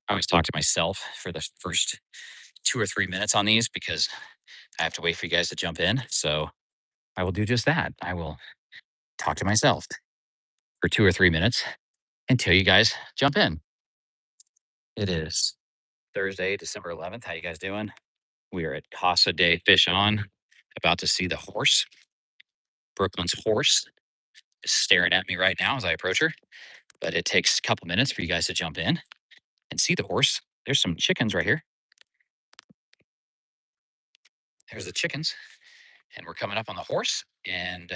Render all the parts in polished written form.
I always talk to myself for the first 2 or 3 minutes on these because I have to wait for you guys to jump in. So I will do just that. I will talk to myself for 2 or 3 minutes until you guys jump in. It is Thursday, December 11th. How you guys doing? We are at Casa de Fish On, about to see the horse. Brooklyn's horse is staring at me right now as I approach her, but it takes a couple minutes for you guys to jump in and see the horse. There's some chickens right here. There's the chickens, and we're coming up on the horse. And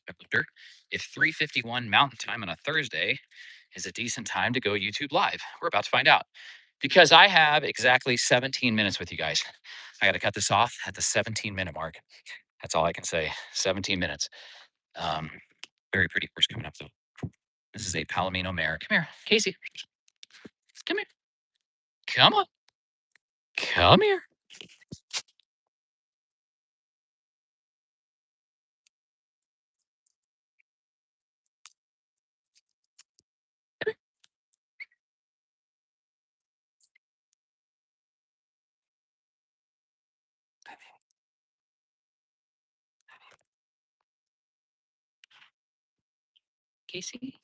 I wonder if 3:51 Mountain Time on a Thursday is a decent time to go YouTube Live. We're about to find out because I have exactly 17 minutes with you guys. I got to cut this off at the 17-minute mark. That's all I can say. 17 minutes. Um, Very pretty horse coming up though. This is a Palomino mare. Come here, Casey. Come here. Come on. Come here. Casey.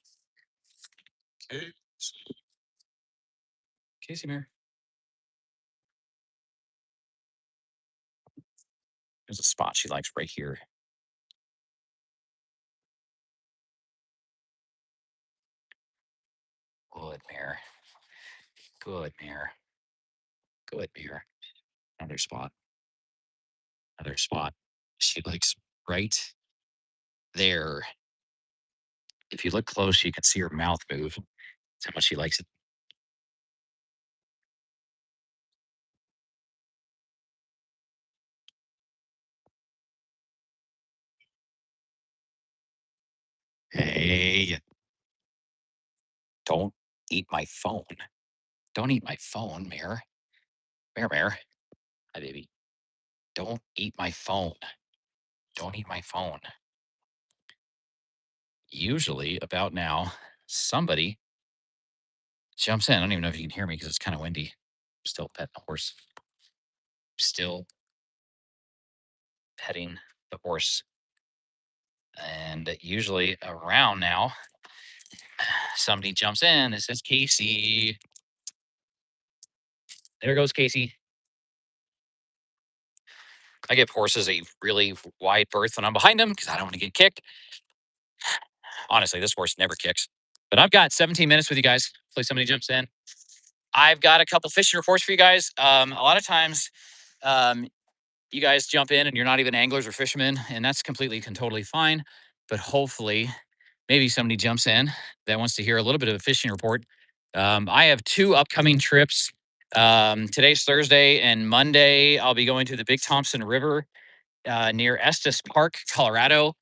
Casey. Casey Mare. There's a spot she likes right here. Good mare. Good mare. Good mare. Another spot. Another spot. She likes right there. If you look close, you can see her mouth move. That's how much she likes it. Hey, don't eat my phone. Don't eat my phone, Mare. Mare, Mare. Hi, baby. Don't eat my phone. Don't eat my phone. Usually, about now, somebody jumps in. I don't even know if you can hear me because it's kind of windy. Still petting the horse. Still petting the horse. And usually around now, somebody jumps in and says, Casey. There goes Casey. I give horses a really wide berth when I'm behind them because I don't want to get kicked. Honestly, this horse never kicks. But I've got 17 minutes with you guys. Hopefully somebody jumps in. I've got a couple fishing reports for you guys. A lot of times, um, you guys jump in and you're not even anglers or fishermen, and that's completely and totally fine. But hopefully, maybe somebody jumps in that wants to hear a little bit of a fishing report. I have two upcoming trips. Today's Thursday, and Monday I'll be going to the Big Thompson River near Estes Park, Colorado.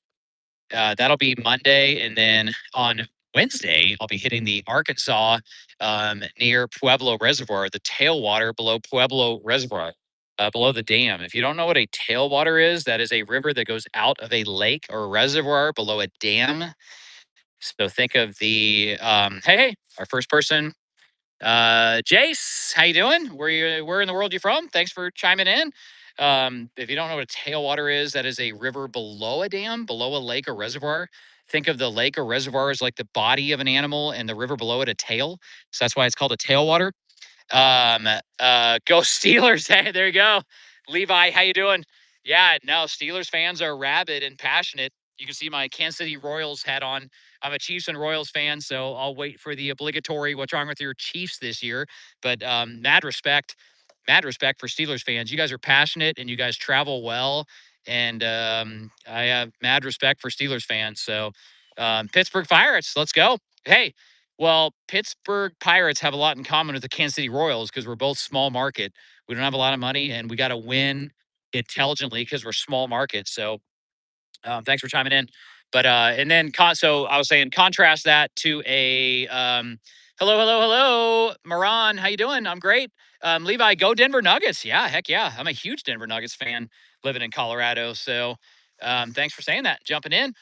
That'll be Monday, and then on Wednesday I'll be hitting the Arkansas near Pueblo Reservoir, the tailwater below Pueblo Reservoir, below the dam. If you don't know what a tailwater is, that is a river that goes out of a lake or reservoir below a dam. So think of the hey, our first person, Jace, how you doing? Where in the world you from? Thanks for chiming in. If you don't know what a tailwater is, that is a river below a dam, below a lake or reservoir. Think of the lake or reservoir as like the body of an animal and the river below it a tail. So that's why it's called a tailwater. Go Steelers. Hey, there you go. Levi, how you doing? Yeah, no, Steelers fans are rabid and passionate. You can see my Kansas City Royals hat on. I'm a Chiefs and Royals fan, so I'll wait for the obligatory "What's wrong with your Chiefs this year?" But mad respect for Steelers fans. You guys are passionate and you guys travel well, and I have mad respect for Steelers fans. So, Pittsburgh Pirates, let's go. Hey, well, Pittsburgh Pirates have a lot in common with the Kansas City Royals because we're both small market. We don't have a lot of money, and we got to win intelligently because we're small market. So, thanks for chiming in. But and then so I was saying contrast that to a hello, hello, hello, Moran. How you doing? I'm great. Levi, go Denver Nuggets. Yeah, heck yeah. I'm a huge Denver Nuggets fan living in Colorado. So thanks for saying that. Jumping in.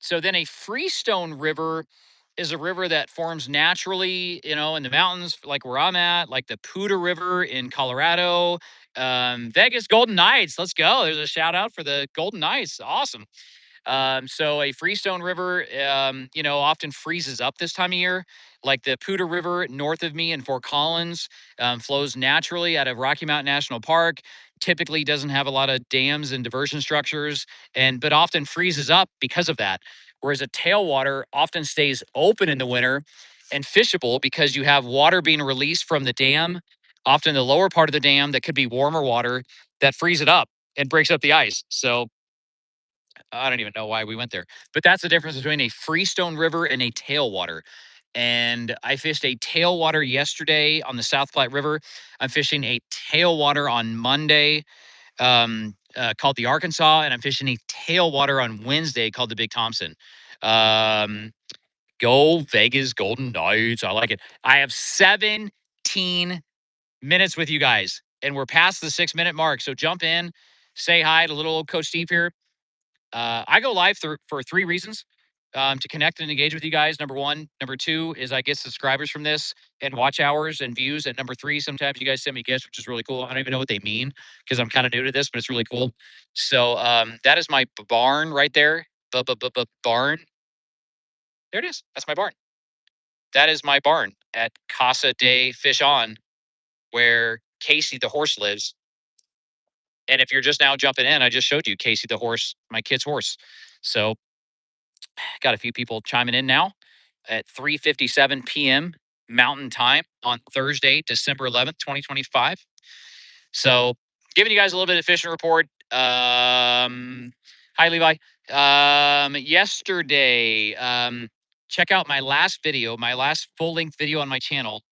So then a Freestone River is a river that forms naturally, in the mountains, like where I'm at, like the Poudre River in Colorado. Vegas Golden Knights, let's go. There's a shout out for the Golden Knights. Awesome. So a freestone river, often freezes up this time of year. Like the Poudre River north of me in Fort Collins, flows naturally out of Rocky Mountain National Park. Typically doesn't have a lot of dams and diversion structures, but often freezes up because of that. Whereas a tailwater often stays open in the winter and fishable because you have water being released from the dam, often the lower part of the dam that could be warmer water that frees it up and breaks up the ice. So I don't even know why we went there, but that's the difference between a freestone river and a tailwater. And I fished a tailwater yesterday on the South Platte River. I'm fishing a tailwater on Monday, called the Arkansas, and I'm fishing a tailwater on Wednesday called the Big Thompson. Um, Go Vegas Golden Knights. I like it. I have 17 minutes with you guys, and we're past the 6 minute mark. So jump in, say hi to little old Coach Steve here. I go live for three reasons: to connect and engage with you guys. Number one. Number two is I get subscribers from this and watch hours and views. And number three, sometimes you guys send me gifts, which is really cool. I don't even know what they mean because I'm kind of new to this, but it's really cool. So that is my barn right there. Barn. There it is. That's my barn. That is my barn at Casa de Fish On, where Casey the horse lives. And if you're just now jumping in, I just showed you Casey the horse, my kid's horse. So got a few people chiming in now at 3:57 p.m. Mountain Time on Thursday, December 11th, 2025. So, giving you guys a little bit of fishing report. Hi, Levi. Yesterday, check out my last video, my last full length video on my channel,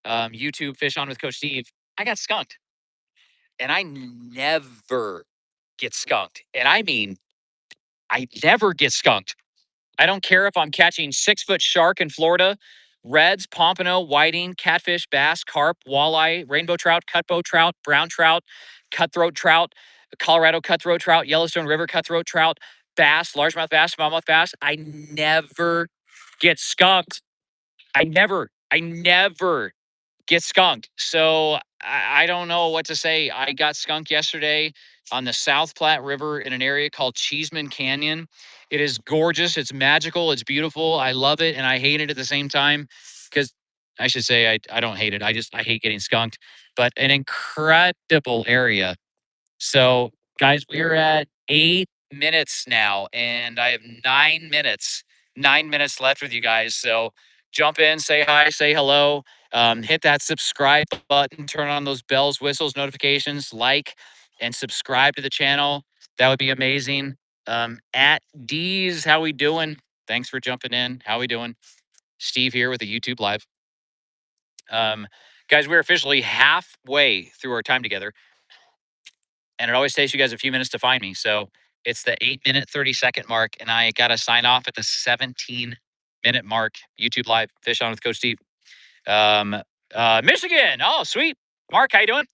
YouTube Fish On with Coach Steve. I got skunked, and I never get skunked. And I mean, I never get skunked. I don't care if I'm catching 6 foot shark in Florida, reds, pompano, whiting, catfish, bass, carp, walleye, rainbow trout, cutbow trout, brown trout, cutthroat trout, Colorado cutthroat trout, Yellowstone River cutthroat trout, bass, largemouth bass, smallmouth bass. I never get skunked. I never get skunked. So I don't know what to say. I got skunked yesterday on the South Platte River in an area called Cheeseman Canyon. It is gorgeous. It's magical. It's beautiful. I love it and I hate it at the same time because I should say I don't hate it. I hate getting skunked, but an incredible area. So, guys, we're at 8 minutes now, and I have 9 minutes, 9 minutes left with you guys. So, jump in, say hi, say hello, hit that subscribe button, turn on those bells, whistles, notifications, like, and subscribe to the channel. That would be amazing. At D's, how we doing? Thanks for jumping in. How we doing? Steve here with the YouTube live. Guys, we're officially halfway through our time together and it always takes you guys a few minutes to find me. So it's the 8 minute, 30 second mark, and I got to sign off at the 17 minute mark. YouTube live, Fish On with Coach Steve. Michigan. Oh, sweet. Mark, how you doing?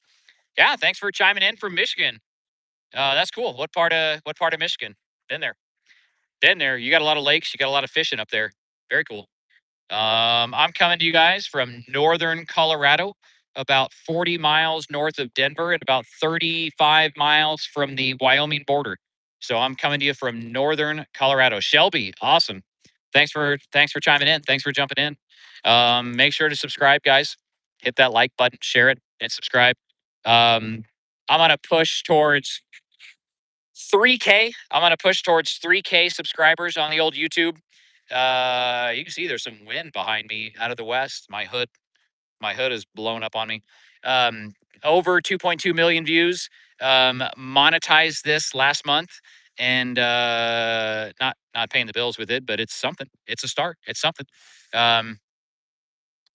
Yeah, thanks for chiming in from Michigan. That's cool. What part of Michigan? Been there. Been there. You got a lot of lakes. You got a lot of fishing up there. Very cool. I'm coming to you guys from northern Colorado, about 40 miles north of Denver and about 35 miles from the Wyoming border. So I'm coming to you from northern Colorado. Shelby, awesome. Thanks for chiming in. Thanks for jumping in. Make sure to subscribe, guys. Hit that like button, share it, and subscribe. I'm gonna push towards 3K. I'm gonna push towards 3K subscribers on the old YouTube. You can see there's some wind behind me out of the west. My hood is blown up on me. Um, Over 2.2 million views. Monetized this last month, and not paying the bills with it, but it's something. It's a start. It's something. Um,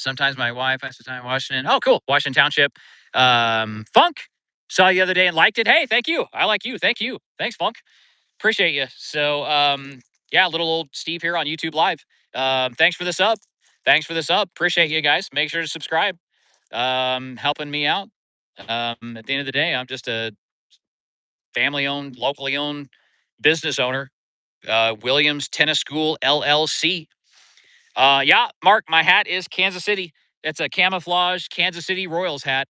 Sometimes my wife has to time in Washington. Oh, cool, Washington Township. Funk saw you the other day and liked it. Hey, thank you. I like you. Thank you. Thanks, Funk. Appreciate you. So, yeah, little old Steve here on YouTube Live. Thanks for the sub. Thanks for the sub. Appreciate you guys. Make sure to subscribe. Helping me out. At the end of the day, I'm just a family owned, locally owned business owner. Williams Tennis School LLC. Yeah, Mark, my hat is Kansas City. It's a camouflage Kansas City Royals hat.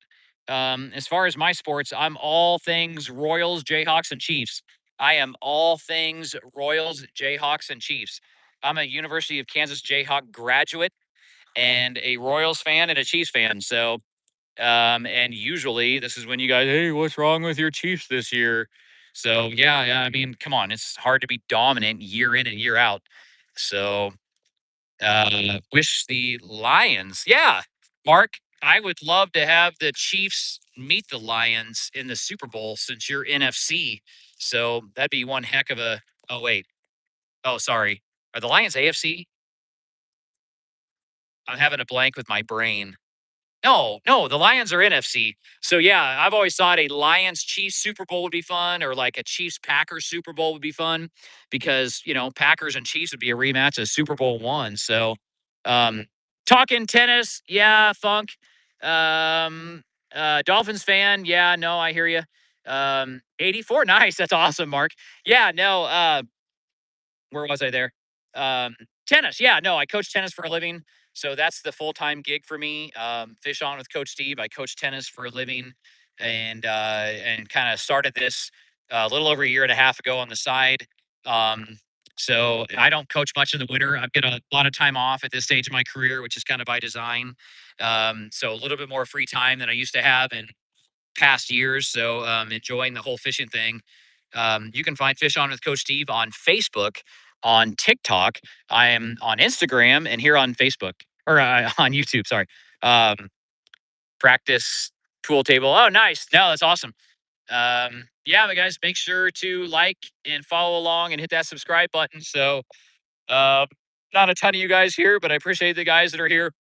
As far as my sports, I'm all things Royals, Jayhawks, and Chiefs. I am all things Royals, Jayhawks, and Chiefs. I'm a University of Kansas Jayhawk graduate and a Royals fan and a Chiefs fan. So, and usually this is when you guys, hey, what's wrong with your Chiefs this year? So, yeah, I mean, come on, it's hard to be dominant year in and year out. So, wish the Lions. Yeah, Mark, I would love to have the Chiefs meet the Lions in the Super Bowl since you're NFC. So that'd be one heck of a. Oh wait. Oh sorry. Are the Lions AFC? I'm having a blank with my brain. No, the Lions are NFC. So yeah, I've always thought a Lions Chiefs Super Bowl would be fun, or like a Chiefs Packers Super Bowl would be fun because Packers and Chiefs would be a rematch of Super Bowl one. So, um, talking tennis, yeah, Funk. Um, Dolphins fan, yeah, no, I hear you. 84, nice, that's awesome, Mark. Yeah, no, where was I there? Um, tennis. Yeah, no, I coach tennis for a living. So that's the full time gig for me. Fish on with Coach Steve. I coach tennis for a living, and kind of started this a little over a year and a half ago on the side. Um, so I don't coach much in the winter. I've got a lot of time off at this stage of my career, which is kind of by design. So a little bit more free time than I used to have in past years. So enjoying the whole fishing thing. You can find Fish On with Coach Steve on Facebook, on TikTok. I am on Instagram and here on Facebook or on YouTube. Sorry. Um, practice pool table. Oh, nice. No, that's awesome. Yeah, but guys, make sure to like and follow along and hit that subscribe button. So, uh, not a ton of you guys here, but I appreciate the guys that are here.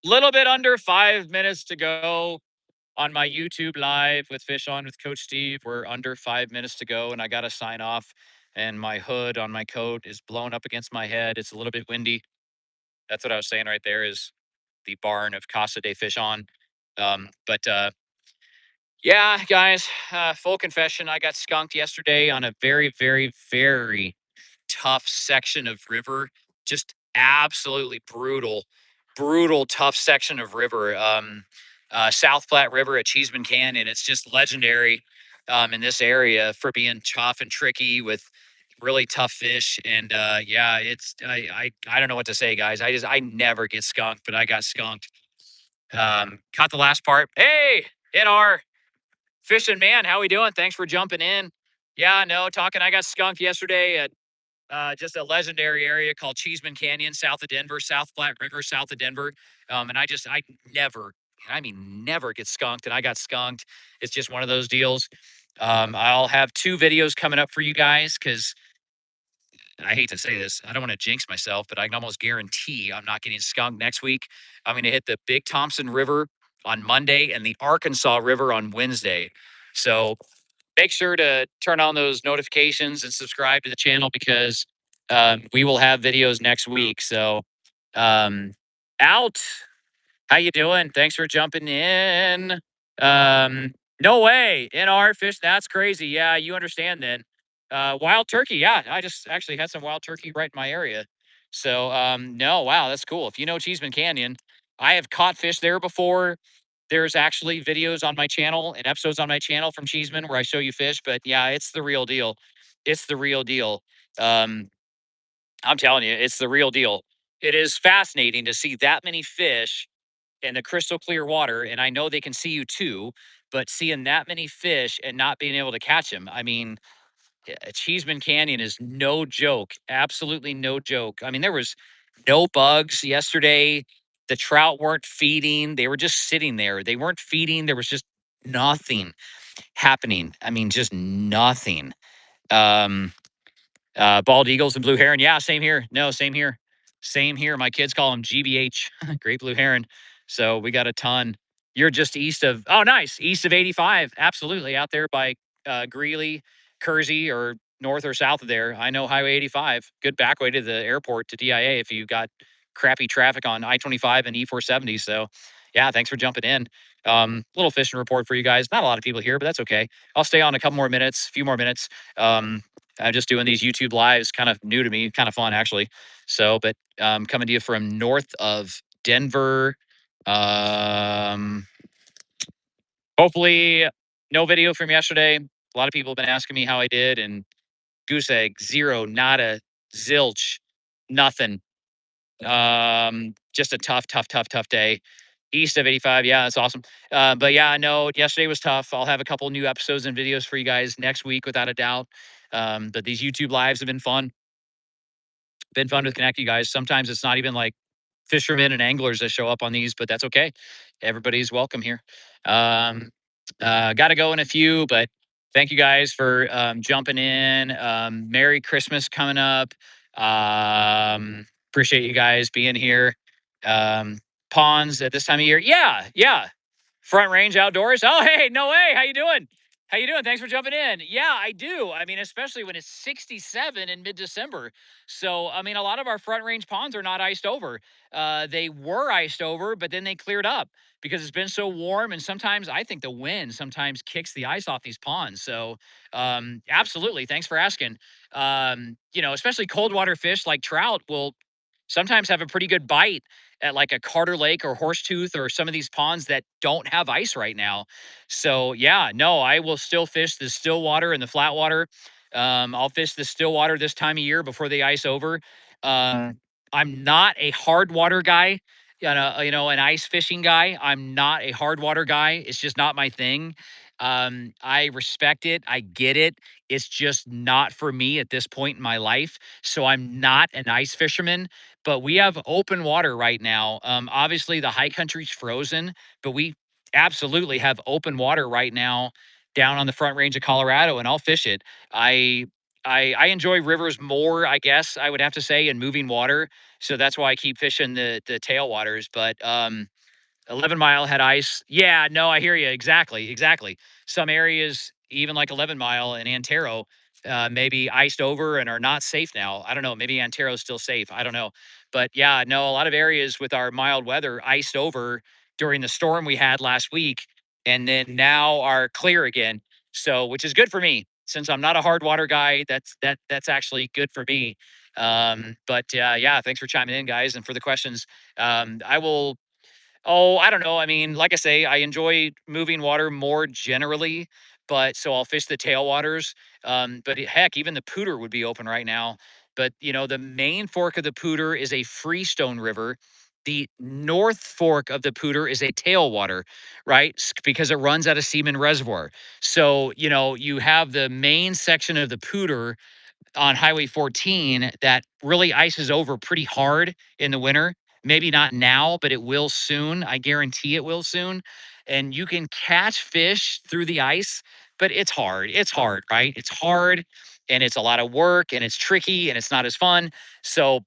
Little bit under 5 minutes to go on my YouTube live with Fish On with Coach Steve. We're under 5 minutes to go, and I got to sign off. And my hood on my coat is blown up against my head. It's a little bit windy. That's what I was saying right there is the barn of Casa de Fish On. But yeah, guys, full confession. I got skunked yesterday on a very, very, very tough section of river. Just absolutely brutal, tough section of river. South Platte River at Cheeseman Canyon. It's just legendary in this area for being tough and tricky with really tough fish. And yeah, I don't know what to say, guys. I never get skunked, but I got skunked. Caught the last part. Hey, NR fishing man, how we doing? Thanks for jumping in. Yeah, no, talking. I got skunked yesterday at just a legendary area called Cheeseman Canyon, south of Denver, South Platte River, south of Denver. And I never, I mean, never get skunked, and I got skunked. It's just one of those deals. I'll have two videos coming up for you guys because I hate to say this. I don't want to jinx myself, but I can almost guarantee I'm not getting skunked next week. I'm going to hit the Big Thompson River on Monday and the Arkansas River on Wednesday. So make sure to turn on those notifications and subscribe to the channel because we will have videos next week. So um, out. How you doing? Thanks for jumping in. No way. In our fish, that's crazy. Yeah, you understand then. Wild turkey. Yeah, I just actually had some wild turkey right in my area. So no, wow, that's cool. If you know Cheeseman Canyon, I have caught fish there before. There's actually videos on my channel and episodes on my channel from Cheeseman where I show you fish. But yeah, it's the real deal. It's the real deal. Um, I'm telling you, it's the real deal. It is fascinating to see that many fish in the crystal clear water, and I know they can see you too, but seeing that many fish and not being able to catch them, I mean, Cheeseman Canyon is no joke, absolutely no joke. I mean, there was no bugs yesterday. The trout weren't feeding; they were just sitting there. They weren't feeding. There was just nothing happening. I mean, just nothing. Um, bald eagles and blue heron. Yeah, same here. No, same here. Same here. My kids call them GBH, great blue heron. So we got a ton. You're just east of, oh, nice. East of 85. Absolutely. Out there by Greeley, Kersey, or north or south of there. I know Highway 85. Good back way to the airport to DIA if you got crappy traffic on I 25 and E470. So, yeah, thanks for jumping in. Little fishing report for you guys. Not a lot of people here, but that's okay. I'll stay on a couple more minutes, a few more minutes. Um, I'm just doing these YouTube lives, kind of new to me, kind of fun actually. So, but coming to you from north of Denver. Um, Hopefully, no video from yesterday. A lot of people have been asking me how I did, and goose egg, zero, nada, zilch, nothing. Just a tough day. East of 85, yeah, that's awesome. But yeah, no, yesterday was tough. I'll have a couple new episodes and videos for you guys next week, without a doubt. But these YouTube lives have been fun. Been fun to connect you guys. Sometimes it's not even like fishermen and anglers that show up on these, but that's okay. Everybody's welcome here. Um, Got to go in a few, but thank you guys for jumping in. Merry Christmas coming up. Appreciate you guys being here. Um, Ponds at this time of year. Yeah, yeah. Front Range Outdoors. Oh, hey, no way. How you doing? How you doing? Thanks for jumping in. Yeah, I do. I mean, especially when it's 67 in mid-December. So, I mean, a lot of our Front Range ponds are not iced over. They were iced over, but then they cleared up because it's been so warm. And sometimes I think the wind sometimes kicks the ice off these ponds. So, absolutely. Thanks for asking. Especially cold water fish like trout will sometimes have a pretty good bite at like a Carter Lake or Horsetooth or some of these ponds that don't have ice right now. So yeah, no, I will still fish the still water and the flat water. I'll fish the still water this time of year before they ice over. I'm not a hard water guy, an ice fishing guy. I'm not a hard water guy. It's just not my thing. I respect it. I get it. It's just not for me at this point in my life. So I'm not an ice fisherman, but we have open water right now. Obviously, the high country's frozen, but we absolutely have open water right now down on the Front Range of Colorado, and I'll fish it. I I enjoy rivers more, I guess I would have to say, and moving water. So that's why I keep fishing the tailwaters. But 11 Mile had ice. Yeah, no, I hear you. Exactly. Exactly. Some areas, even like 11 Mile and Antero, maybe iced over and are not safe now. I don't know. Maybe Antero's still safe. I don't know. But yeah, no, a lot of areas with our mild weather iced over during the storm we had last week, and then now are clear again. So, which is good for me since I'm not a hard water guy. That's actually good for me. But yeah, thanks for chiming in, guys, and for the questions. I will Oh, I don't know. I mean, like I say, I enjoy moving water more generally, but so I'll fish the tailwaters. But heck, even the Pooter would be open right now. But the main fork of the Pooter is a freestone river. The north fork of the Pooter is a tailwater, right? Because it runs out of Seaman Reservoir. So, you have the main section of the Pooter on Highway 14 that really ices over pretty hard in the winter. Maybe not now, but it will soon. I guarantee it will soon. And you can catch fish through the ice, but it's hard. It's hard, right? It's hard and it's a lot of work and it's tricky and it's not as fun. So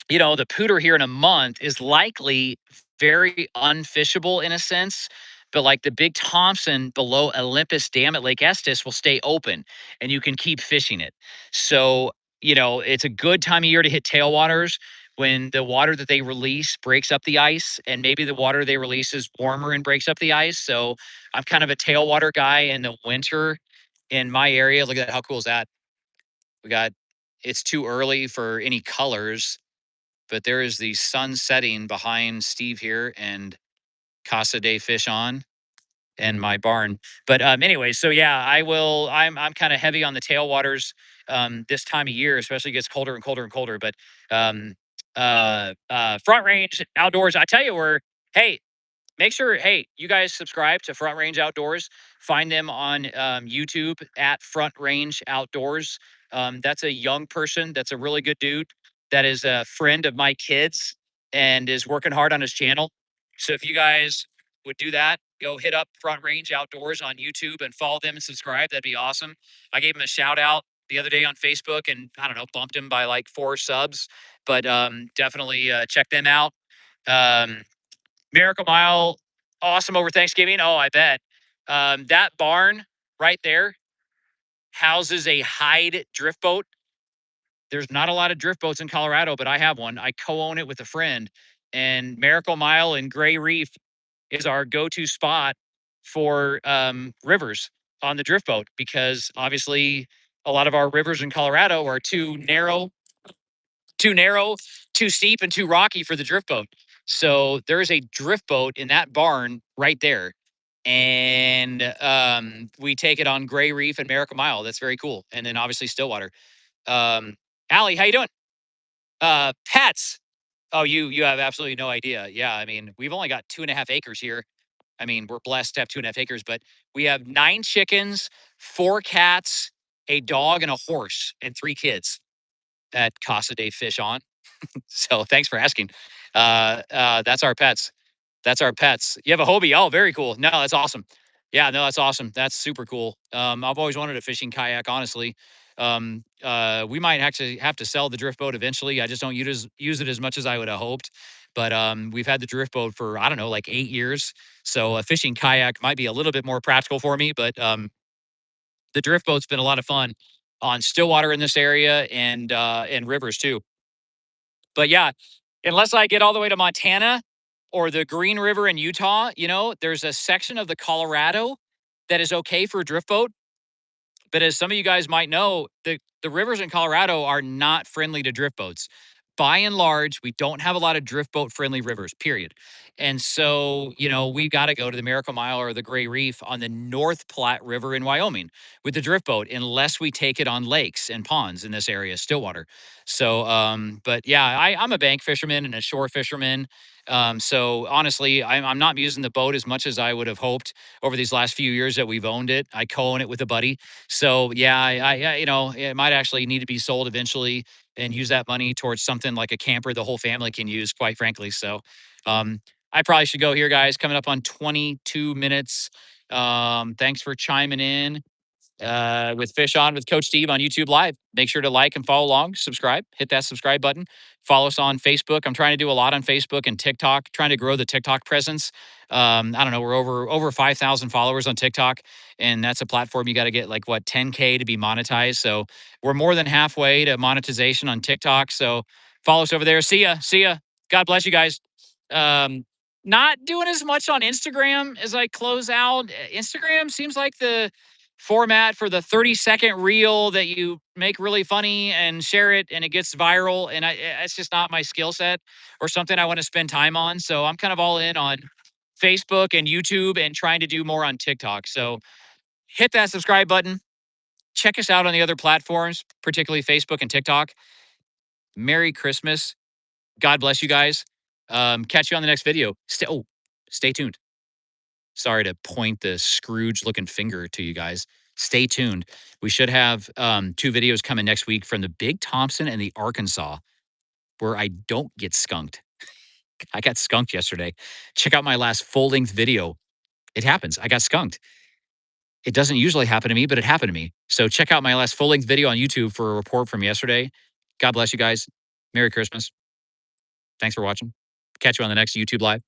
the pooter here in a month is likely very unfishable in a sense, but like the Big Thompson below Olympus Dam at Lake Estes will stay open and you can keep fishing it. So, it's a good time of year to hit tailwaters when the water that they release breaks up the ice, and maybe the water they release is warmer and breaks up the ice. So, I'm kind of a tailwater guy in the winter in my area. Look at that. How cool is that? We got it's too early for any colors, but there is the sun setting behind Steve here and Casa de Fish on and my barn. But anyway, so yeah, I'm kind of heavy on the tailwaters this time of year, especially it gets colder and colder and colder. But um Front Range Outdoors, I tell you where, hey, make sure, hey, you guys subscribe to Front Range Outdoors. Find them on YouTube at Front Range Outdoors. That's a young person. That's a really good dude. That is a friend of my kids and is working hard on his channel. So if you guys would do that, go hit up Front Range Outdoors on YouTube and follow them and subscribe. That'd be awesome. I gave him a shout out the other day on Facebook and I don't know, bumped him by like 4 subs. But definitely check them out. Um, Miracle Mile, awesome over Thanksgiving. Oh, I bet. That barn right there houses a Hyde drift boat. There's not a lot of drift boats in Colorado, but I have one. I co-own it with a friend, and Miracle Mile and Gray Reef is our go-to spot for rivers on the drift boat because obviously a lot of our rivers in Colorado are too narrow, too steep, and too rocky for the drift boat. So there is a drift boat in that barn right there. And we take it on Gray Reef and Miracle Mile. That's very cool. And then obviously Stillwater. Allie, how you doing? Pets. Oh, you have absolutely no idea. Yeah, I mean, we've only got 2.5 acres here. I mean, we're blessed to have 2.5 acres, but we have 9 chickens, 4 cats, a dog, and a horse, and 3 kids at Casa de Fish on. So thanks for asking. That's our pets. That's our pets. You have a Hobie. Oh, very cool. No, that's awesome. Yeah, no, that's awesome. That's super cool. I've always wanted a fishing kayak, honestly. We might actually have to sell the drift boat eventually. I just don't use it as much as I would have hoped. But we've had the drift boat for, I don't know, like 8 years. So a fishing kayak might be a little bit more practical for me. But the drift boat's been a lot of fun on Stillwater in this area and rivers too. But yeah, unless I get all the way to Montana or the Green River in Utah, there's a section of the Colorado that is okay for a drift boat. But as some of you guys might know, the rivers in Colorado are not friendly to drift boats. By and large, we don't have a lot of drift boat friendly rivers, period. And so, we got to go to the Miracle Mile or the Gray Reef on the North Platte River in Wyoming with the drift boat, unless we take it on lakes and ponds in this area, Stillwater. So, but yeah, I'm a bank fisherman and a shore fisherman. So honestly, I'm not using the boat as much as I would have hoped over these last few years that we've owned it. I co-own it with a buddy. So yeah, it might actually need to be sold eventually and use that money towards something like a camper the whole family can use, quite frankly. So um, I probably should go here, guys. Coming up on 22 minutes. Thanks for chiming in with Fish On with Coach Steve on YouTube Live. Make sure to like and follow along, subscribe, hit that subscribe button. Follow us on Facebook. I'm trying to do a lot on Facebook and TikTok, trying to grow the TikTok presence. I don't know, we're over 5,000 followers on TikTok, and that's a platform you got to get like 10K to be monetized. So we're more than halfway to monetization on TikTok. So follow us over there. See ya. See ya. God bless you guys. Um, Not doing as much on Instagram as I close out. Instagram seems like the format for the 30-second reel that you make really funny and share it and it gets viral. And it's just not my skill set or something I want to spend time on. So I'm kind of all in on Facebook and YouTube and trying to do more on TikTok. So hit that subscribe button. Check us out on the other platforms, particularly Facebook and TikTok. Merry Christmas. God bless you guys. Catch you on the next video. Stay tuned. Sorry to point the Scrooge looking finger to you guys. Stay tuned. We should have 2 videos coming next week from the Big Thompson and the Arkansas, where I don't get skunked. I got skunked yesterday. Check out my last full length video. It happens. I got skunked. It doesn't usually happen to me, but it happened to me. So check out my last full length video on YouTube for a report from yesterday. God bless you guys. Merry Christmas. Thanks for watching. Catch you on the next YouTube Live.